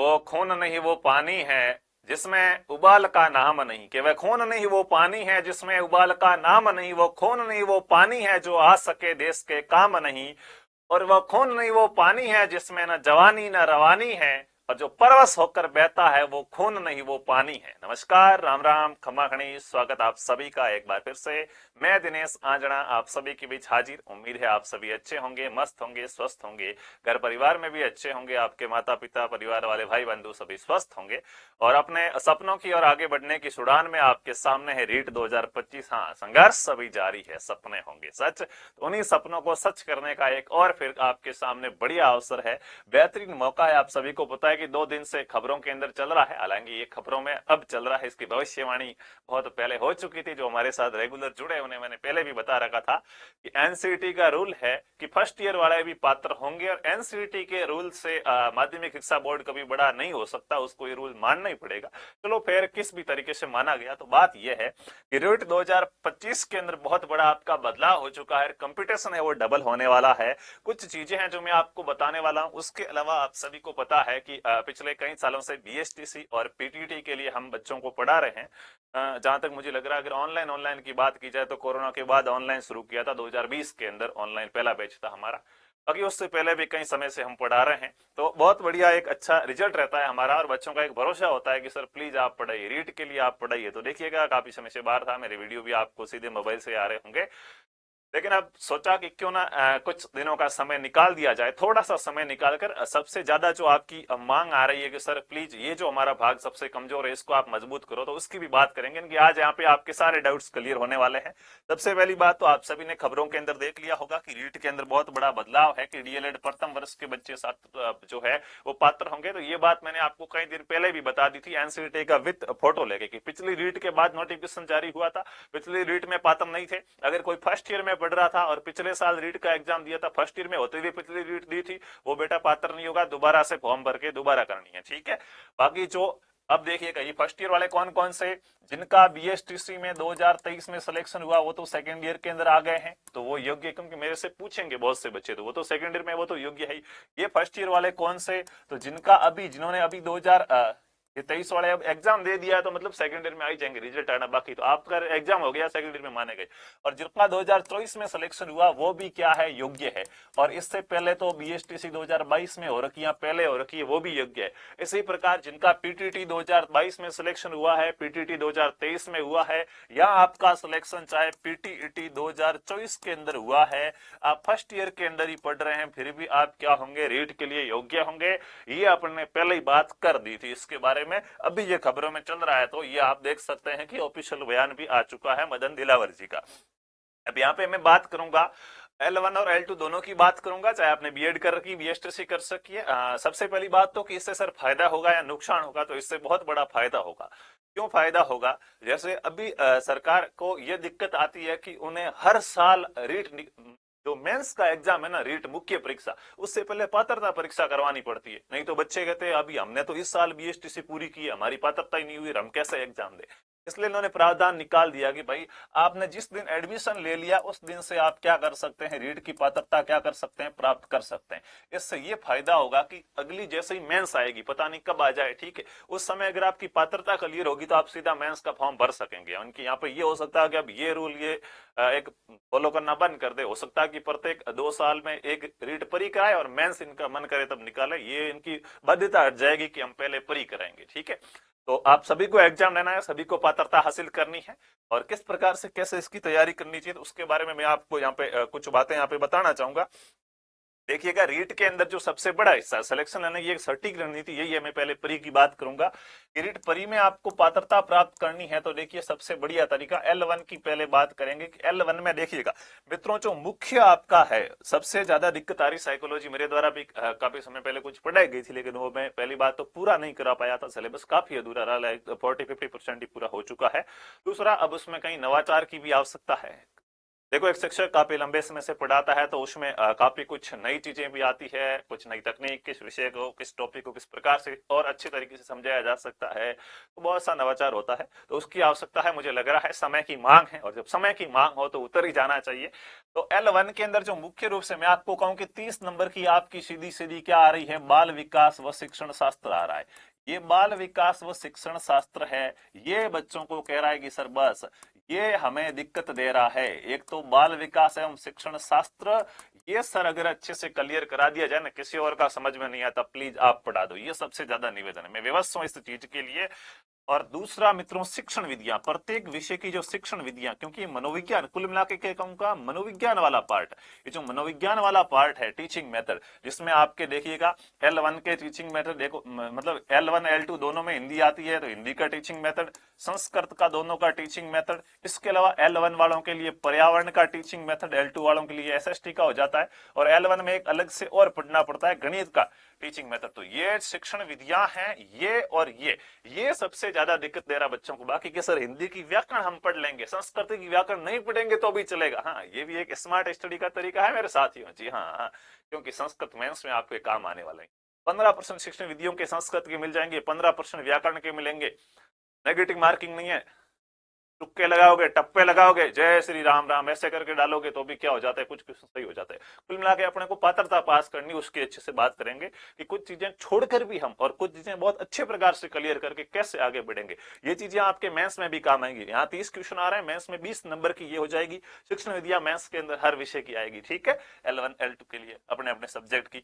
वो खून नहीं वो पानी है जिसमें उबाल का नाम नहीं, कि वह खून नहीं वो पानी है जिसमें उबाल का नाम नहीं, वो खून नहीं वो पानी है जो आ सके देश के काम नहीं, और वह खून नहीं वो पानी है जिसमें न जवानी न रवानी है, और जो परवश होकर बहता है वो खून नहीं वो पानी है। नमस्कार, राम राम, खमा खड़ी, स्वागत आप सभी का एक बार फिर से। मैं दिनेश आंजना आप सभी के बीच हाजिर। उम्मीद है आप सभी अच्छे होंगे, मस्त होंगे, स्वस्थ होंगे, घर परिवार में भी अच्छे होंगे, आपके माता पिता, परिवार वाले, भाई बंधु सभी स्वस्थ होंगे, और अपने सपनों की और आगे बढ़ने की उड़ान में आपके सामने है रीट 2025। हाँ, संघर्ष सभी जारी है, सपने होंगे सच। तो उन्हीं सपनों को सच करने का एक और फिर आपके सामने बढ़िया अवसर है, बेहतरीन मौका है। आप सभी को पता है कि 2 दिन से खबरों के अंदर चल रहा है, हालांकि ये खबरों में अब चल रहा है, इसकी भविष्यवाणी बहुत पहले हो चुकी थी। जो हमारे साथ रेगुलर जुड़े उन्हें मैंने पहले भी बता रखा था कि एनसीईटी का रूल है कि फर्स्ट ईयर वाले भी पात्र होंगे, और एनसीईटी के रूल से माध्यमिक शिक्षा बोर्ड कभी बड़ा नहीं हो सकता, उसको ये रूल मानना ही पड़ेगा। चलो फिर किस भी तरीके से माना गया, तो बात यह है कि रीट 2025 के अंदर बहुत बड़ा आपका बदलाव हो चुका है, कंपटीशन है वो डबल होने वाला है। कुछ चीजें हैं जो मैं आपको बताने वाला हूं। उसके अलावा आप सभी को पता है कि पिछले कई सालों से बीएसटीसी और पीटीटी के लिए हम बच्चों को पढ़ा रहे हैं। जहां तक मुझे लग रहा है, अगर ऑनलाइन ऑनलाइन की बात की जाए तो कोरोना के बाद ऑनलाइन शुरू किया था 2020 के अंदर, ऑनलाइन पहला बैच था हमारा। बाकी उससे पहले भी कई समय से हम पढ़ा रहे हैं, तो बहुत बढ़िया एक अच्छा रिजल्ट रहता है हमारा, और बच्चों का एक भरोसा होता है कि सर प्लीज आप पढ़ाइए, रीट के लिए आप पढ़ाइए। तो देखिएगा, काफी समय से बाहर था, मेरे वीडियो भी आपको सीधे मोबाइल से आ रहे होंगे, लेकिन अब सोचा कि क्यों ना कुछ दिनों का समय निकाल दिया जाए, थोड़ा सा समय निकालकर। सबसे ज्यादा जो आपकी मांग आ रही है कि सर प्लीज ये जो हमारा भाग सबसे कमजोर है इसको आप मजबूत करो, तो उसकी भी बात करेंगे कि आज यहाँ पे आपके सारे डाउट्स क्लियर होने वाले हैं। सबसे पहली बात तो आप सभी ने खबरों के अंदर देख लिया होगा कि रीट के अंदर बहुत बड़ा बदलाव है कि डीएलएड प्रथम वर्ष के बच्चे साथ जो है वो पात्र होंगे। तो ये बात मैंने आपको कई दिन पहले भी बता दी थी एनसीईटी का विथ फोटो लेके, कि पिछली रीट के बाद नोटिफिकेशन जारी हुआ था, पिछली रीट में पात्र नहीं थे। अगर कोई फर्स्ट ईयर में पढ़ रहा था और पिछले साल रीट का एग्जाम दिया था, फर्स्ट ईयर में होते हुए पिछली रीट दी थी, वो बेटा पात्र नहीं होगा, दोबारा से फॉर्म भर के दोबारा करनी है, ठीक है। बाकी जो अब देखिएगा, ये फर्स्ट ईयर वाले कौन कौन से जिनका बीएसटीसी में 2023 में सिलेक्शन हुआ वो तो सेकंड ईयर के अंदर आ गए हैं, तो वो योग्य, क्योंकि मेरे से पूछेंगे बहुत से बच्चे, तो वो तो सेकंड ईयर में वो तो योग्य है ही। ये फर्स्ट ईयर वाले कौन से, तो जिनका अभी, जिन्होंने अभी 2023 वाले अब एग्जाम दे दिया है, तो मतलब सेकंड ईयर में आ ही जाएंगे, रिजल्ट आना बाकी, तो आपका एग्जाम हो गया, सेकंड ईयर में माने गए। और जिनका 2024 में सिलेक्शन हुआ वो भी क्या है, योग्य है। और इससे पहले तो बीएसटीसी 2022 में हो रखी है, पहले हो रखी है, वो भी योग्य है। इसी प्रकार जिनका पीटीटी 2022 में सिलेक्शन हुआ है, पीटीटी 2023 में हुआ है, या आपका सिलेक्शन चाहे पीटीईटी 2024 के अंदर हुआ है, आप फर्स्ट ईयर के अंदर ही पढ़ रहे हैं, फिर भी आप क्या होंगे, रीट के लिए योग्य होंगे। ये अपने पहले ही बात कर दी थी इसके बारे में, अभी ये खबरों में चल रहा है, तो ये आप देख सकते हैं कि ऑफिशियल बयान भी आ चुका है मदन दिलावर जी का। अब यहाँ पे मैं बात करूंगा L1 और L2 दोनों की बात करूंगा, चाहे आपने बीएड कर रखी, बीएसटीसी कर सकी है। सबसे पहली बात तो कि इससे सर फायदा होगा या नुकसान होगा, तो इससे बहुत बड़ा फायदा होगा। क्यों फायदा होगा, जैसे अभी सरकार को यह दिक्कत आती है कि उन्हें हर साल रीट, जो मेंस का एग्जाम है ना, रीट मुख्य परीक्षा, उससे पहले पात्रता परीक्षा करवानी पड़ती है। नहीं तो बच्चे कहते हैं अभी हमने तो इस साल बीएसटीसी पूरी की है, हमारी पात्रता ही नहीं हुई, हम कैसे एग्जाम दे। इसलिए इन्होंने प्रावधान निकाल दिया कि भाई आपने जिस दिन एडमिशन ले लिया उस दिन से आप क्या कर सकते हैं, रीट की पात्रता क्या कर सकते हैं, प्राप्त कर सकते हैं। इससे ये फायदा होगा कि अगली जैसे ही मेंस आएगी, पता नहीं कब आ जाए, ठीक है, उस समय अगर आपकी पात्रता क्लियर होगी तो आप सीधा मेंस का फॉर्म भर सकेंगे। उनकी यहाँ पे ये हो सकता है कि अब ये रूल ये एक फॉलो करना बंद कर दे, हो सकता है कि प्रत्येक 2 साल में एक रीट परी कराए और मेंस इनका मन करे तब निकाले, ये इनकी बाध्यता हट जाएगी कि हम पहले परी कराएंगे, ठीक है। तो आप सभी को एग्जाम लेना है, सभी को पात्रता हासिल करनी है, और किस प्रकार से कैसे इसकी तैयारी करनी चाहिए, तो उसके बारे में मैं आपको यहाँ पे कुछ बातें यहाँ पे बताना चाहूंगा। देखिएगा, रीट के अंदर जो सबसे बड़ा हिस्सा सिलेक्शन लेने की एक सटीक रणनीति यही है। मैं पहले परी की बात करूंगा कि रीट परी में आपको पात्रता प्राप्त करनी है, तो देखिए सबसे बढ़िया तरीका L1 की पहले बात करेंगे कि L1 में देखिएगा मित्रों, जो मुख्य आपका है, सबसे ज्यादा दिक्कत आ रही साइकोलॉजी, मेरे द्वारा भी काफी समय पहले कुछ पढ़ाई गई थी, लेकिन वो मैं पहली बात तो पूरा नहीं करा पाया था, सिलेबस काफी अधूरा रहा, 40-50% ही पूरा हो चुका है। दूसरा, अब उसमें कहीं नवाचार की भी आवश्यकता है, देखो, एक शिक्षक काफी लंबे समय से पढ़ाता है तो उसमें काफी कुछ नई चीजें भी आती है, कुछ नई तकनीक, किस विषय को, किस टॉपिक को किस प्रकार से और अच्छे तरीके से समझाया जा सकता है, तो बहुत सा नवाचार होता है। तो उसकी आवश्यकता है, मुझे लग रहा है समय की मांग है, और जब समय की मांग हो तो उतर ही जाना चाहिए। तो L1 के अंदर जो मुख्य रूप से मैं आपको कहूं कि 30 नंबर की आपकी सीधी सीधी क्या आ रही है, बाल विकास व शिक्षण शास्त्र आ रहा है। ये बाल विकास व शिक्षण शास्त्र है, ये बच्चों को कह रहा है कि सर बस ये हमें दिक्कत दे रहा है। एक तो बाल विकास एवं शिक्षण शास्त्र, ये सर अगर अच्छे से क्लियर करा दिया जाए ना, किसी और का समझ में नहीं आता, प्लीज आप पढ़ा दो, ये सबसे ज्यादा निवेदन है। मैं विवश हूं इस चीज के लिए। और दूसरा मित्रों, शिक्षण विधियां, प्रत्येक विषय की जो शिक्षण विधियां, क्योंकि मनोविज्ञान कुल मिला के कहूंगा मनोविज्ञान वाला पार्ट, ये जो मनोविज्ञान वाला पार्ट है, टीचिंग मेथड, जिसमें आपके देखिएगा L1 के टीचिंग मेथड, देखो मतलब L1 L2 दोनों में हिंदी आती है तो हिंदी का टीचिंग मेथड, संस्कृत का दोनों का टीचिंग मेथड, इसके अलावा L1 वालों के लिए पर्यावरण का टीचिंग मेथड, L2 वालों के लिए SST का हो जाता है, और L1 में एक अलग से और पढ़ना पड़ता है गणित का टीचिंग मेथड। तो ये शिक्षण विधियां हैं, ये और ये सबसे ज्यादा दिक्कत दे रहा बच्चों को। बाकी के सर हिंदी की व्याकरण हम पढ़ लेंगे, संस्कृत की व्याकरण नहीं पढ़ेंगे तो भी चलेगा। हाँ, ये भी एक स्मार्ट स्टडी का तरीका है मेरे साथियों। जी हाँ, हाँ, क्योंकि संस्कृत मेंस में आपके काम आने वाले हैं। 15% शिक्षण विधियों के संस्कृत के मिल जाएंगे, 15% व्याकरण के मिलेंगे। नेगेटिव मार्किंग नहीं है, तुक्के लगाओगे, टप्पे लगाओगे, जय श्री राम राम ऐसे करके डालोगे तो भी क्या हो जाता है, कुछ कुछ सही हो जाता है। कुल मिला के अपने को पात्रता पास करनी, उसकी अच्छे से बात करेंगे कि कुछ चीजें छोड़कर भी हम और कुछ चीजें बहुत अच्छे प्रकार से क्लियर करके कैसे आगे बढ़ेंगे। ये चीजें आपके मेंस में भी काम आएंगी। यहाँ 30 क्वेश्चन आ रहे हैं, मेंस में 20 नंबर की ये हो जाएगी शिक्षण विधियां, मेंस के अंदर हर विषय की आएगी। ठीक है, L1 L2 के लिए अपने अपने सब्जेक्ट की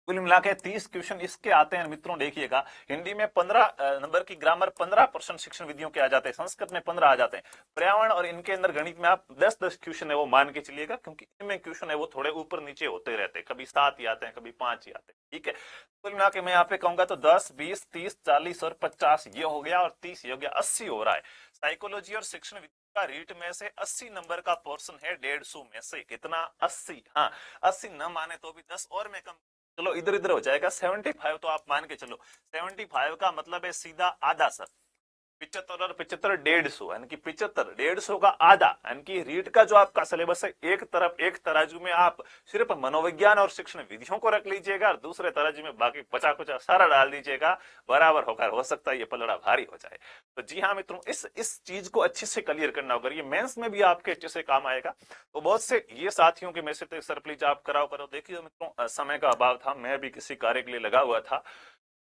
कुल मिला के 30 क्वेश्चन इसके आते हैं मित्रों। देखिएगा, हिंदी में 15 नंबर की ग्रामर, 15% शिक्षण विधियों के आ जाते हैं, संस्कृत में 15 आ जाते हैं, पर्यावरण और इनके अंदर गणित में आप 10-10 क्वेश्चन है वो मान के चलिएगा, क्योंकि इनमें क्वेश्चन है वो थोड़े ऊपर नीचे होते रहते हैं, कभी 7 ही आते हैं, कभी 5 ही आते हैं। ठीक है, कुल मिला के मैं यहाँ पे कहूंगा तो 10, 20, 30, 40 और 50 ये हो गया, और 30 ये हो गया, 80 हो रहा है। साइकोलॉजी और शिक्षण का रीट में से 80 नंबर का पोर्शन है 150 में से, कितना, 80। हाँ, 80 न माने तो भी 10 और मैं कम, चलो इधर इधर हो जाएगा, 75 तो आप मान के चलो। 75 का मतलब है सीधा आधा सर, 75 और 75 150, यानी कि 75 150 का आधा, यानी कि रीट का जो आपका सिलेबस है, एक तरफ एक तराजू में आप सिर्फ मनोविज्ञान और शिक्षण विधियों को रख लीजिएगा, और दूसरे तराजू में बाकी बचा कुचा सारा डाल दीजिएगा, बराबर होकर हो सकता है ये पलड़ा भारी हो जाए। तो जी हाँ मित्रों, इस चीज को अच्छे से क्लियर करना होगा, ये मेंस में भी आपके अच्छे से काम आएगा। तो बहुत से ये साथियों के मैसेज थे, सर प्लीज आप कराओ करो। देखिए मित्रों, समय का अभाव था, मैं भी किसी कार्य के लिए लगा हुआ था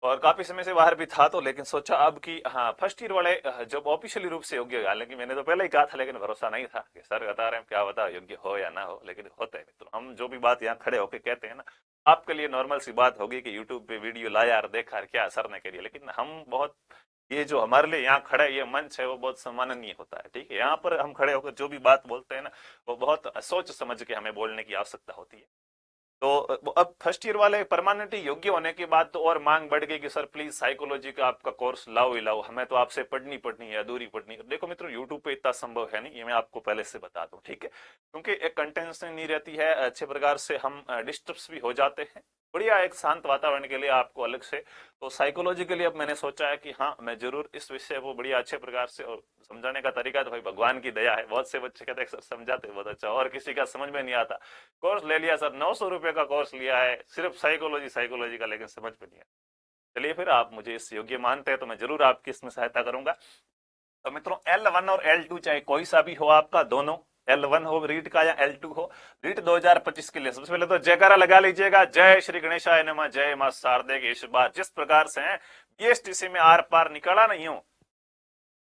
और काफी समय से बाहर भी था, तो लेकिन सोचा अब कि हाँ फर्स्ट ईयर वाले जब ऑफिशियली रूप से योग्य, हालांकि मैंने तो पहले ही कहा था, लेकिन भरोसा नहीं था कि सर बता रहे हैं, क्या बता योग्य हो या ना हो, लेकिन होते हैं मित्रों। हम जो भी बात यहाँ खड़े होकर कहते हैं ना, आपके लिए नॉर्मल सी बात होगी कि यूट्यूब पे वीडियो लाया और देखा और क्या असर नहीं करिए, लेकिन हम बहुत, ये जो हमारे लिए यहाँ खड़ा ये मंच है वो बहुत सम्माननीय होता है। ठीक है, यहाँ पर हम खड़े होकर जो भी बात बोलते हैं ना, वो बहुत सोच समझ के हमें बोलने की आवश्यकता होती है। तो अब फर्स्ट ईयर वाले परमानेंट योग्य होने के बाद तो और मांग बढ़ गई कि सर प्लीज साइकोलॉजी का आपका कोर्स लाओ ही लाओ, हमें तो आपसे पढ़नी है, अधूरी पढ़नी है। देखो मित्रों, यूट्यूब पे इतना संभव है नहीं, ये मैं आपको पहले से बता दूं। ठीक है, क्योंकि एक कंटेंशन नहीं रहती है, अच्छे प्रकार से हम डिस्टर्ब भी हो जाते हैं। बढ़िया एक शांत वातावरण के लिए आपको अलग से, तो साइकोलॉजी के लिए अब मैंने सोचा है कि हाँ मैं जरूर इस विषय को बढ़िया अच्छे प्रकार से, और समझाने का तरीका तो भाई भगवान की दया है, बहुत से बच्चे कहते हैं सर समझाते बहुत अच्छा, और किसी का समझ में नहीं आता। कोर्स ले लिया सर, 900 रुपए का कोर्स लिया है सिर्फ साइकोलॉजी का, लेकिन समझ में नहीं आता। चलिए फिर, आप मुझे इस योग्य मानते हैं तो मैं जरूर आपकी इसमें सहायता करूंगा। तो मित्रों, L1 और L2 चाहे कोई सा भी हो आपका, दोनों L1 हो रीट का या L2 हो, रीट 2025 के लिए सबसे पहले तो जयकारा लगा लीजिएगा, जय श्री गणेशाय नमः, जय मां शारदे के। इस बार जिस प्रकार से है BSTC में आर पार निकाला नहीं हूं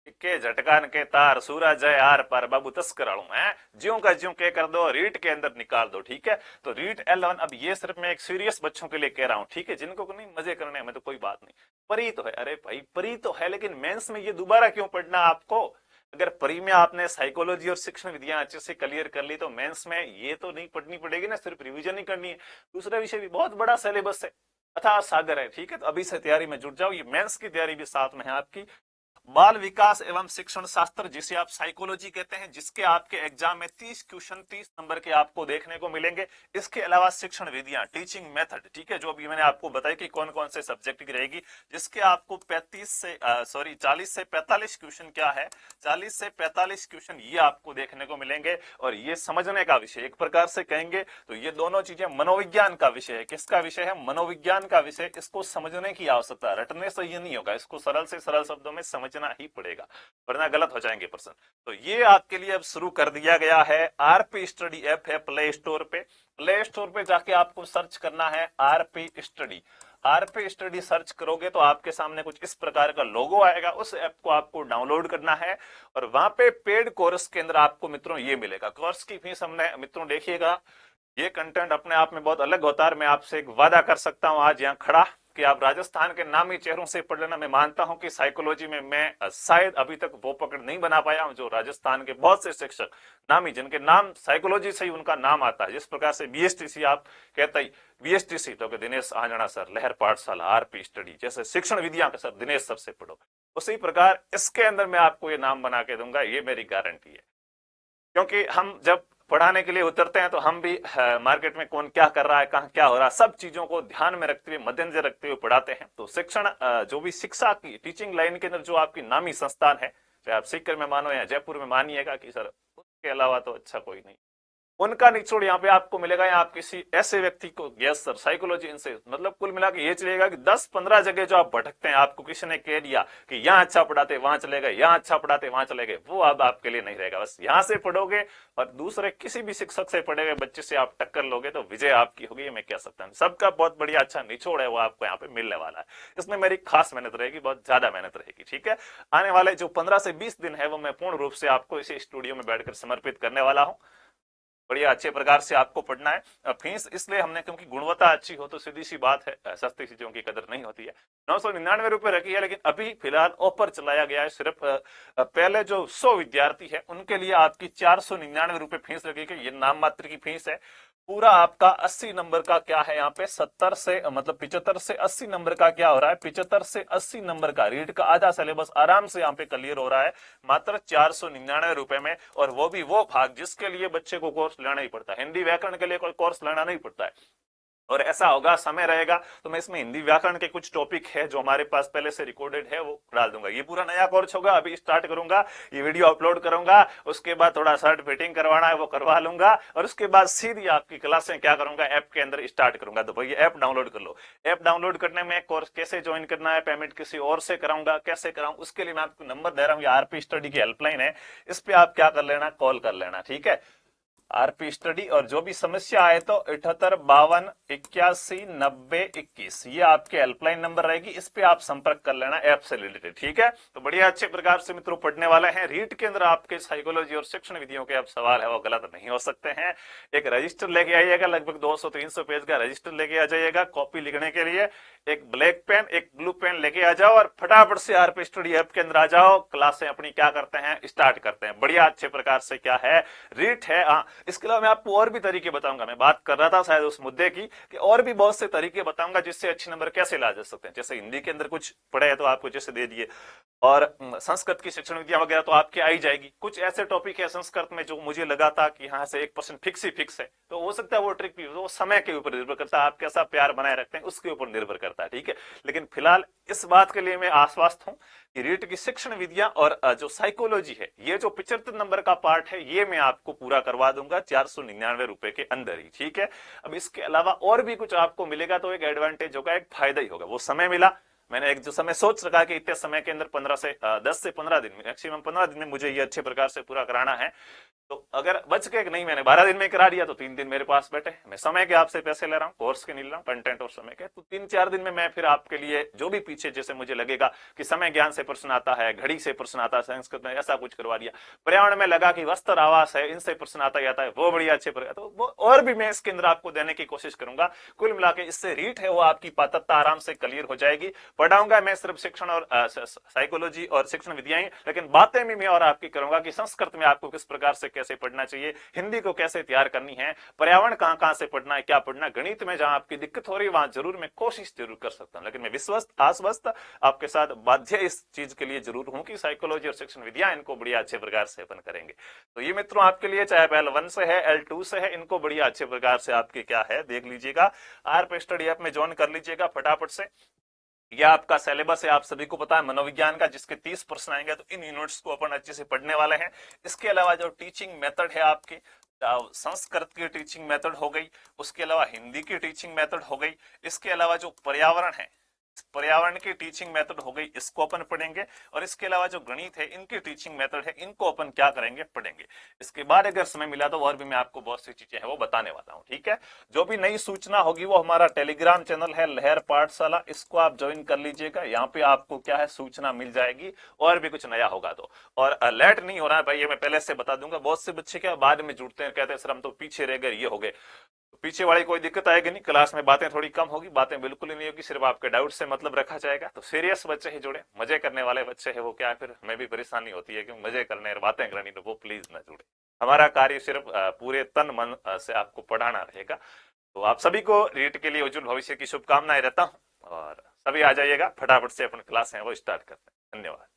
के झटकान के तार, सूरज है आर पार, बाबू तस्करालू है, ज्यों का ज्यों के कर दो, रीट के अंदर निकाल दो। ठीक है, तो रीट L1, अब ये सिर्फ मैं एक सीरियस बच्चों के लिए कह रहा हूं, ठीक है, जिनको नहीं मजे करने में तो कोई बात नहीं, परी तो है, अरे भाई परी तो है, लेकिन मेंस में ये दोबारा क्यों पढ़ना आपको? अगर परी में आपने साइकोलॉजी और शिक्षण विधियां अच्छे से क्लियर कर ली, तो मेंस में ये तो नहीं पढ़नी पड़ेगी ना, सिर्फ रिविजन ही करनी है। दूसरा विषय भी बहुत बड़ा सिलेबस है, अथाह सागर है। ठीक है, तो अभी से तैयारी में जुट जाओ, ये मेंस की तैयारी भी साथ में है आपकी, बाल विकास एवं शिक्षण शास्त्र, जिसे आप साइकोलॉजी कहते हैं, जिसके आपके एग्जाम में 30 क्वेश्चन 30 नंबर के आपको देखने को मिलेंगे। इसके अलावा शिक्षण विधियां, टीचिंग मेथड, ठीक है, जो अभी मैंने आपको बताई कि कौन कौन से सब्जेक्ट की रहेगी, जिसके आपको 40 से 45 क्वेश्चन क्या है, 40 से 45 क्वेश्चन ये आपको देखने को मिलेंगे। और ये समझने का विषय, एक प्रकार से कहेंगे तो ये दोनों चीजें मनोविज्ञान का विषय है। किसका विषय है? मनोविज्ञान का विषय। इसको समझने की आवश्यकता, रटने से ये नहीं होगा, इसको सरल से सरल शब्दों में समझना ही पड़ेगा, वरना गलत हो जाएंगे प्रश्न। तो ये आपके लिए अब शुरू कर दिया गया है। आरपी स्टडी ऐप है प्ले स्टोर पे। प्ले स्टोर पे जाके आपको सर्च करना है RP study. RP study search करोगे तो आपके सामने कुछ इस प्रकार का लोगो आएगा। उस ऐप को आपको डाउनलोड करना है और वहां पे पेड कोर्स के अंदर आपको मित्रों ये मिलेगा। कोर्स की फीस हमने मित्रों देखिएगा, ये कंटेंट अपने आप में बहुत अलग होता है। मैं आपसे एक वादा कर सकता हूं आज यहाँ खड़ा कि आप राजस्थान के नामी चेहरों से पढ़ लेना। मैं मानता हूं कि साइकोलॉजी में मैं शायद अभी तक वो पकड़ नहीं बना पाया हूं जो राजस्थान के बहुत से शिक्षक नामी, जिनके नाम साइकोलॉजी से ही उनका नाम आता है। जिस प्रकार से बीएसटीसी आप कहते ही बीएसटीसी तो दिनेश आंजना सर, लहर पाठशाला, आरपी स्टडी, जैसे शिक्षण विधियां का सर दिनेश सर से पढ़ो, उसी प्रकार इसके अंदर मैं आपको ये नाम बना के दूंगा, ये मेरी गारंटी है। क्योंकि हम जब पढ़ाने के लिए उतरते हैं तो हम भी मार्केट में कौन क्या कर रहा है, कहाँ क्या हो रहा है, सब चीजों को ध्यान में रखते हुए, मद्देनजर रखते हुए पढ़ाते हैं। तो शिक्षण जो भी शिक्षा की टीचिंग लाइन के अंदर जो आपकी नामी संस्थान है, चाहे आप सीकर में मानो या जयपुर में मानिएगा कि सर उसके अलावा तो अच्छा कोई नहीं, उनका निचोड़ यहाँ पे आपको मिलेगा। या आप किसी ऐसे व्यक्ति को, यस सर साइकोलॉजी इनसे, मतलब कुल मिला के ये चलेगा कि 10-15 जगह जो आप भटकते हैं, आपको किसी ने कह दिया कि यहाँ अच्छा पढ़ाते वहां चले गए, यहाँ अच्छा पढ़ाते वहां चले गए, वो अब आपके लिए नहीं रहेगा। बस यहाँ से पढ़ोगे और दूसरे किसी भी शिक्षक से पढ़े हुए बच्चे से आप टक्कर लोगे तो विजय आपकी होगी। मैं कह सकता हूँ सबका बहुत बढ़िया अच्छा निचोड़ है वो आपको यहाँ पे मिलने वाला है। इसमें मेरी खास मेहनत रहेगी, बहुत ज्यादा मेहनत रहेगी, ठीक है। आने वाले जो 15 से 20 दिन है वो मैं पूर्ण रूप से आपको इसी स्टूडियो में बैठकर समर्पित करने वाला हूँ। बढ़िया अच्छे प्रकार से आपको पढ़ना है। फीस इसलिए हमने, क्योंकि गुणवत्ता अच्छी हो तो सीधी सी बात है सस्ती चीजों की कदर नहीं होती है। 999 रुपए रखी है, लेकिन अभी फिलहाल ऑफर चलाया गया है। सिर्फ पहले जो 100 विद्यार्थी है उनके लिए आपकी 499 रुपए फीस लगेगी। ये नाम मात्र की फीस है। पूरा आपका 80 नंबर का क्या है यहाँ पे, 70 से मतलब 75 से 80 नंबर का क्या हो रहा है, 75 से 80 नंबर का रीड का आधा सिलेबस आराम से यहाँ पे क्लियर हो रहा है मात्र 499 रुपए में। और वो भी वो भाग जिसके लिए बच्चे को कोर्स लेना ही पड़ता है। हिंदी व्याकरण के लिए कोई कोर्स लेना नहीं पड़ता है। और ऐसा होगा, समय रहेगा तो मैं इसमें हिंदी व्याकरण के कुछ टॉपिक है जो हमारे पास पहले से रिकॉर्डेड है वो डाल दूंगा। ये पूरा नया कोर्स होगा, अभी स्टार्ट करूंगा, ये वीडियो अपलोड करूंगा, उसके बाद थोड़ा शर्ट फिटिंग करवाना है वो करवा लूंगा, और उसके बाद सीधी आपकी क्लासें क्या करूंगा, ऐप के अंदर स्टार्ट करूंगा। तो भाई ऐप डाउनलोड कर लो। ऐप डाउनलोड करने में कोर्स कैसे ज्वाइन करना है, पेमेंट किसी और से कराऊंगा, कैसे कराऊं, उसके लिए मैं आपको नंबर दे रहा हूँ, ये आरपी स्टडी की हेल्पलाइन है, इस पे आप क्या कर लेना, कॉल कर लेना, ठीक है। आरपी स्टडी, और जो भी समस्या आए तो 7852819021 ये आपके हेल्पलाइन नंबर रहेगी, इस पे आप संपर्क कर लेना ऐप से रिलेटेड, ठीक है। तो बढ़िया अच्छे प्रकार से मित्रों पढ़ने वाले हैं। रीट के अंदर आपके साइकोलॉजी और शिक्षण विधियों के अब सवाल है वो गलत नहीं हो सकते हैं। एक रजिस्टर लेके आइएगा, लगभग 200-300 पेज का रजिस्टर लेके आ जाइएगा कॉपी लिखने के लिए। एक ब्लैक पेन, एक ब्लू पेन लेके आ जाओ और फटाफट से आरपी स्टडी ऐप के अंदर आ जाओ। क्लासें अपनी क्या करते हैं, स्टार्ट करते हैं। बढ़िया अच्छे प्रकार से क्या है, रीट है। इसके अलावा मैं आपको और भी तरीके बताऊंगा। मैं बात कर रहा था शायद उस मुद्दे की कि और भी बहुत से तरीके बताऊंगा जिससे अच्छे नंबर कैसे ला जा सकते हैं। जैसे हिंदी के अंदर कुछ पढ़े है तो आपको जैसे दे दिए, और संस्कृत की शिक्षण विद्या वगैरह तो आपके आई जाएगी। कुछ ऐसे टॉपिक है संस्कृत में जो मुझे लगा था कि यहाँ से 1% फिक्स ही फिक्स है, तो हो सकता है वो ट्रिक भी, वो समय के ऊपर निर्भर करता है, आप कैसा प्यार बनाए रखते हैं उसके ऊपर निर्भर करता है, ठीक है। लेकिन फिलहाल इस बात के लिए मैं आश्वस्त हूं कि रीट की शिक्षण विद्या और जो साइकोलॉजी है, ये जो 75 नंबर का पार्ट है ये मैं आपको पूरा करवा दूंगा 499 रुपए के अंदर ही, ठीक है। अब इसके अलावा और भी कुछ आपको मिलेगा तो एक एडवांटेज होगा, एक फायदा ही होगा। वो समय मिला, मैंने एक जो समय सोच रखा कि इतने समय के अंदर 10 से 15 दिन में, मैक्सिमम 15 दिन में मुझे ये अच्छे प्रकार से पूरा कराना है। तो अगर बच के नहीं, मैंने 12 दिन में करा दिया तो 3 दिन मेरे पास बैठे। मैं समय के आपसे पैसे ले रहा हूँ, कोर्स के नहीं ले रहा हूँ, कंटेंट और समय के। तो 3-4 दिन में मैं फिर आपके लिए जो भी पीछे जैसे मुझे लगेगा कि समय ज्ञान से प्रश्न आता है, घड़ी से प्रश्न आता है, संस्कृत में ऐसा कुछ करवा दिया। पर्यावरण में लगा कि वस्त्र आवास है, इनसे प्रश्न आता ही आता है, वो बढ़िया अच्छे प्रकार, तो वो और भी मैं इसके अंदर आपको देने की कोशिश करूंगा। कुल मिला के इससे रीट है वो आपकी पात्रता आराम से क्लियर हो जाएगी। पढ़ाऊंगा मैं सिर्फ शिक्षण और साइकोलॉजी और शिक्षण विद्याएं, लेकिन बातें भी मैं और आपकी करूंगा कि संस्कृत में आपको किस प्रकार से कैसे पढ़ना चाहिए, हिंदी को कैसे तैयार करनी है, पर्यावरण कहाँ कहाँ से पढ़ना है, क्या पढ़ना, गणित में जहां आपकी दिक्कत हो रही है वहां जरूर मैं कोशिश जरूर कर सकता हूं, लेकिन मैं विश्वस्त आश्वस्त आपके साथ बाध्य इस चीज के लिए जरूर हूं कि साइकोलॉजी और शिक्षण विद्या इनको बढ़िया अच्छे प्रकार से अपन करेंगे। तो ये मित्रों आपके लिए, चाहे L1 से है L2 से है, इनको बढ़िया अच्छे प्रकार से आपके क्या है देख लीजिएगा, आर स्टडी ऐप में ज्वाइन कर लीजिएगा फटाफट से। यह आपका सिलेबस है, आप सभी को पता है मनोविज्ञान का, जिसके 30 प्रश्न आएंगे, तो इन यूनिट्स को अपन अच्छे से पढ़ने वाले हैं। इसके अलावा जो टीचिंग मेथड है आपकी, संस्कृत की टीचिंग मेथड हो गई, उसके अलावा हिंदी की टीचिंग मेथड हो गई, इसके अलावा जो पर्यावरण है, पर्यावरण की टीचिंग मेथड हो गई, इसको अपन पढ़ेंगे, और इसके अलावा जो गणित है इनकी टीचिंग मेथड है, इनको अपन क्या करेंगे, पढ़ेंगे। इसके बाद अगर समय मिला तो और भी मैं आपको बहुत सी चीजें हैं वो बताने वाला हूं, ठीक है। जो भी नई सूचना होगी वो हमारा टेलीग्राम चैनल है लहर पाठशाला, इसको आप ज्वाइन कर लीजिएगा, यहाँ पे आपको क्या है सूचना मिल जाएगी, और भी कुछ नया होगा तो। और लेट नहीं हो रहा है भाई, ये मैं पहले से बता दूंगा, बहुत से बच्चे क्या बाद में जुड़ते हैं, कहते हैं सर हम तो पीछे रह गए, ये हो गए, पीछे वाली कोई दिक्कत आएगी नहीं, क्लास में बातें थोड़ी कम होगी, बातें बिल्कुल ही नहीं होगी, सिर्फ आपके डाउट से मतलब रखा जाएगा। तो सीरियस बच्चे ही जुड़े, मजे करने वाले बच्चे हैं वो क्या है, फिर हमें भी परेशानी होती है कि मजे करने और बातें करनी, तो वो प्लीज ना जुड़े। हमारा कार्य सिर्फ पूरे तन मन से आपको पढ़ाना रहेगा। तो आप सभी को रीट के लिए उज्जवल भविष्य की शुभकामनाएं रहता हूँ, और सभी आ जाइएगा फटाफट से, अपन क्लास है वो स्टार्ट करते हैं। धन्यवाद।